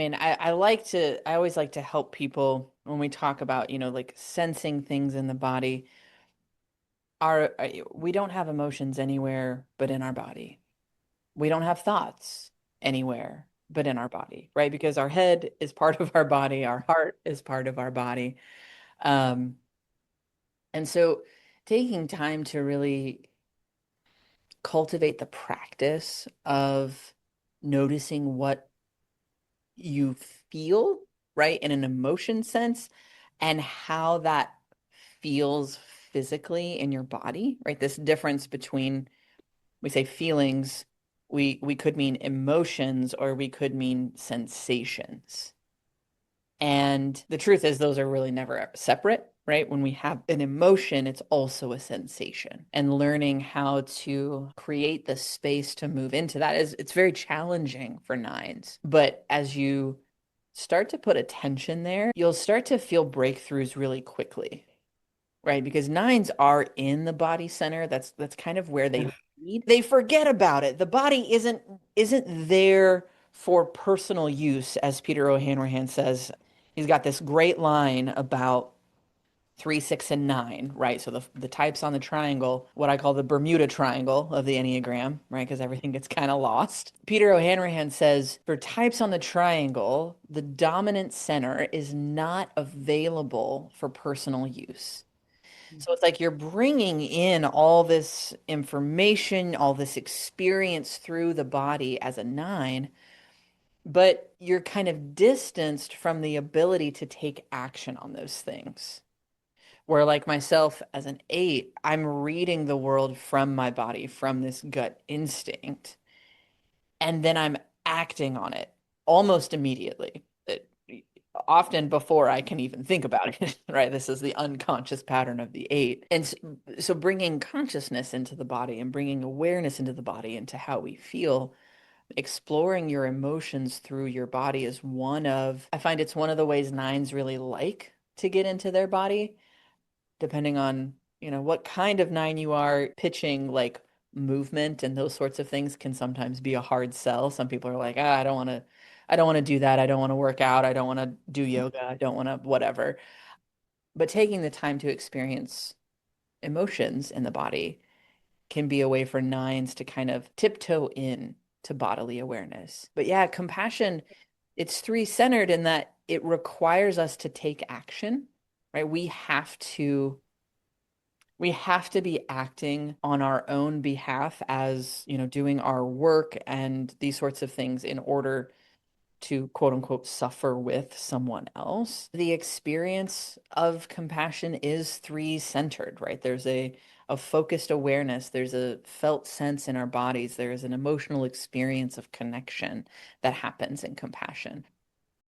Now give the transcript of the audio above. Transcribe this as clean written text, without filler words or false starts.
I always like to help people when we talk about, like sensing things in the body. We don't have emotions anywhere but in our body. We don't have thoughts anywhere but in our body, right? Because our head is part of our body, our heart is part of our body. Um, and so taking time to really cultivate the practice of noticing what you feel, right, in an emotion sense, and how that feels physically in your body, right? This difference between, we say feelings, we could mean emotions or we could mean sensations. And the truth is, those are really never separate, right? When we have an emotion, it's also a sensation. And learning how to create the space to move into that is, it's very challenging for nines. But as you start to put attention there, you'll start to feel breakthroughs really quickly, right? Because nines are in the body center. That's kind of where they lead. They forget about it. The body isn't there for personal use, as Peter O'Hanrahan says. He's got this great line about 3, 6, and 9, right? So the types on the triangle, what I call the Bermuda Triangle of the Enneagram, right? Because everything gets kind of lost. Peter O'Hanrahan says for types on the triangle, the dominant center is not available for personal use. So it's like you're bringing in all this information, all this experience through the body as a nine, but you're kind of distanced from the ability to take action on those things. Where, like myself as an eight, I'm reading the world from my body, from this gut instinct, and then I'm acting on it almost immediately. Often before I can even think about it, right? This is the unconscious pattern of the eight. And so bringing consciousness into the body and bringing awareness into the body, into how we feel, exploring your emotions through your body is I find it's one of the ways nines really like to get into their body, depending on, what kind of nine you are. Pitching like movement and those sorts of things can sometimes be a hard sell. Some people are like, I don't want to do that. I don't want to work out. I don't want to do yoga. I don't want to whatever. But taking the time to experience emotions in the body can be a way for nines to kind of tiptoe in to bodily awareness. But yeah, compassion, it's three centered in that it requires us to take action, right? We have to be acting on our own behalf, as, doing our work and these sorts of things in order to quote unquote suffer with someone else. The experience of compassion is three centered, right? There's a focused awareness, there's a felt sense in our bodies, there's an emotional experience of connection that happens in compassion.